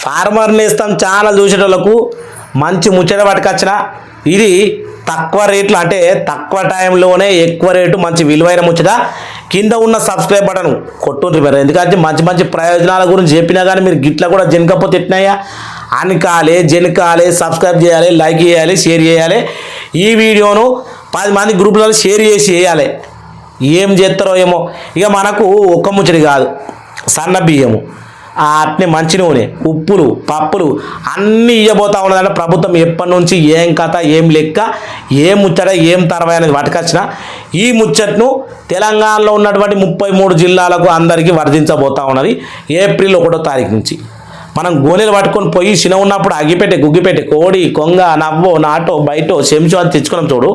Farmer నేస్తం channel చూసేటోళ్ళకు మంచి ముచ్చట పట్టుకొచ్చిన. ఇది తక్కువ రేట్లు అంటే తక్కువ టైంలోనే ఎక్కువ రేటు మంచి విలువైన ముచ్చట. కింద ఉన్న సబ్స్క్రైబ్ బటన్ కొట్టుండ్రి మరి, ఎందుకంటే మంచి మంచి ప్రయోజనాల గురించి చెప్పినా కానీ మీరు గిట్ల కూడా జనకపోతే ఎట్టినాయా అనకాలే జనకాలే. సబ్స్క్రైబ్ చేయాలి, లైక్ చేయాలి, షేర్ చేయాలి. ఈ వీడియోను 10 మంది గ్రూపులలో షేర్ చేసి వేయాలి. ఏం చేస్తారో ఏమో. ఇక మనకు ఒక్క ముచ్చటి కాదు, సన్న బియ్యము అట్నే మంచి నూనె, ఉప్పులు, పప్పులు అన్నీ ఇవ్వబోతా ఉన్నదంటే ప్రభుత్వం ఎప్పటి నుంచి ఏం కథ, ఏం లెక్క, ఏం ముచ్చట, ఏం తర్వాయి అనేది పట్టుకొచ్చిన. ఈ ముచ్చట్ను తెలంగాణలో ఉన్నటువంటి 33 జిల్లాలకు అందరికీ వర్ధించబోతా ఉన్నది ఏప్రిల్ 1వ తారీఖు నుంచి. మనం గోనెలు పట్టుకొని పోయి చిన్న ఉన్నప్పుడు అగ్గిపెట్టె, గుగ్గిపెట్టె, కోడి, కొంగ, నవ్వో, నాటో, బయటో, చెంచో అని తెచ్చుకున్నాం చూడు.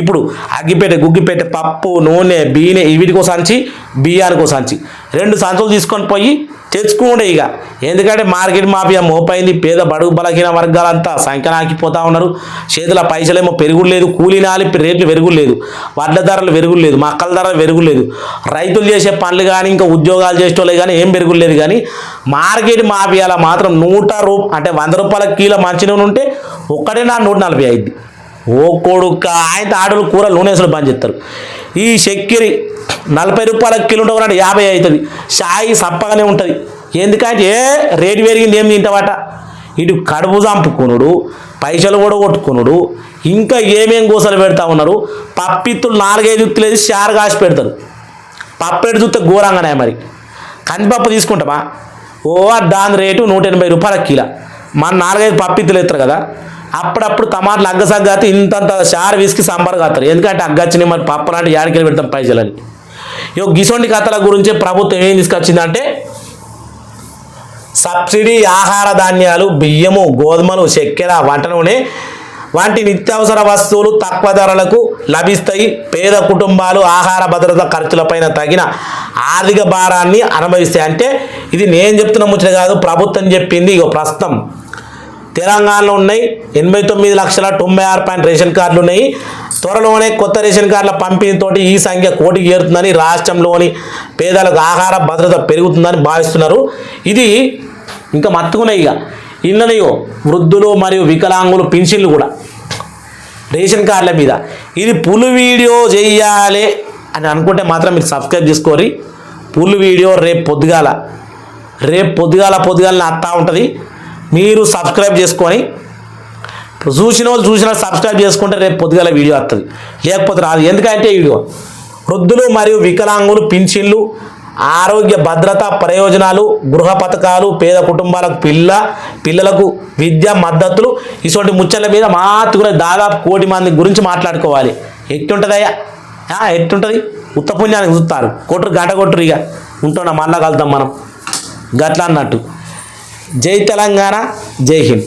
ఇప్పుడు అగ్గిపెట్టె, గుగ్గిపెట్టె, పప్పు, నూనె, బీనె వీటికో సంచి, బియ్యానికో సంచి, 2 సంచులు తీసుకొని పోయి తెచ్చుకుండే. ఇక ఎందుకంటే మార్కెట్ మాఫియా మోపైంది. పేద బడుగు బలహీన వర్గాలంతా సంఖ్యనాకిపోతూ ఉన్నారు. చేతుల పైసలేమో పెరుగులేదు, కూలీనాలి రేట్లు పెరుగులేదు, వడ్ల ధరలు పెరుగులేదు, మక్కల ధరలు పెరుగులేదు, రైతులు చేసే పనులు కానీ ఇంకా ఉద్యోగాలు చేసేటోళ్ళు కానీ ఏం పెరుగులేదు. కానీ మార్కెట్ మాఫియాలో మాత్రం 100 అంటే 100 రూపాయల కిలో మంచి నూనె ఉంటే ఒక్కటే నా 140 అయింది. ఓ కొడుక ఆయన ఆడలు కూర నూనెసలు బంద్ చేస్తారు. ఈ చక్కెర 40 రూపాయల కిలో ఉంటే 50 అవుతుంది. షాయి సప్పగానే ఉంటుంది. ఎందుకంటే రేటు పెరిగింది ఏం తింటావట. ఇటు కడుపు చంపుకునుడు, పైసలు కూడా కొట్టుకునుడు, ఇంకా ఏమేం గోసలు పెడతా ఉన్నారు. పప్పిత్తులు 4-5 ఉత్తులు వేసి షారు కాసి పెడతారు. పప్పెడు చూస్తే ఘోరంగానే. మరి కందిపప్పు తీసుకుంటామా, ఓ దాని రేటు 180 రూపాయల కిలో. మన 4-5 పప్పిత్తులు ఎత్తారు కదా. అప్పుడప్పుడు టమాటాలు అగ్గసగ్గాతి ఇంతంత షారు విసికి సాంబార్ కాస్తారు. ఎందుకంటే అగ్గచ్చినాయి మరి పప్పు లాంటి యాడికెళ్ళి పెడతాం పైసలని. గిసొంటి కథల గురించి ప్రభుత్వం ఏం తీసుకొచ్చిందంటే సబ్సిడీ ఆహార ధాన్యాలు, బియ్యము, గోధుమలు, చక్కెర, వంట నూనె వంటి నిత్యావసర వస్తువులు తక్కువ ధరలకు లభిస్తాయి. పేద కుటుంబాలు ఆహార భద్రత ఖర్చులపైన తగిన ఆర్థిక భారాన్ని అనుభవిస్తాయి. అంటే ఇది నేను చెప్తున్న ముచ్చట కాదు, ప్రభుత్వం చెప్పింది. ఇక ప్రస్తుతం తెలంగాణలో ఉన్నాయి 89,96,000 రేషన్ కార్డులు ఉన్నాయి. త్వరలోనే కొత్త రేషన్ కార్డుల పంపిణీతో ఈ సంఖ్య 1 కోటికి చేరుతుందని, రాష్ట్రంలోని పేదలకు ఆహార భద్రత పెరుగుతుందని భావిస్తున్నారు. ఇది ఇంకా మత్తుకున్నాయి. ఇక ఇళ్ళనియో వృద్ధులు మరియు వికలాంగులు పింఛన్లు కూడా రేషన్ కార్డుల మీద. ఇది ఫుల్ వీడియో చేయాలి అని అనుకుంటే మాత్రం మీరు సబ్స్క్రైబ్ చేసుకోరి. ఫుల్ వీడియో రేపు పొద్దుగాల అత్తా ఉంటుంది. మీరు సబ్స్క్రైబ్ చేసుకొని చూసిన సబ్స్క్రైబ్ చేసుకుంటే రేపు పొద్దుగాల వీడియో వస్తుంది, లేకపోతే రాదు. ఎందుకంటే వీడియో వృద్ధులు మరియు వికలాంగులు పింఛన్లు, ఆరోగ్య భద్రత ప్రయోజనాలు, గృహ పథకాలు, పేద కుటుంబాలకు పిల్లలకు విద్య మద్దతులు, ఇటువంటి ముచ్చల మీద మాత్రం దాదాపు 1 కోటి మంది గురించి మాట్లాడుకోవాలి. ఎట్టుంటుందయ్యా, ఎట్టుంటుంది? ఉత్త పుణ్యానికి చూస్తారు. గంట కొట్టురు. ఇక ఉంటున్నా మళ్ళా కలుద్దాం మనం గట్లా అన్నట్టు. జై తెలంగాణ, జై హింద్.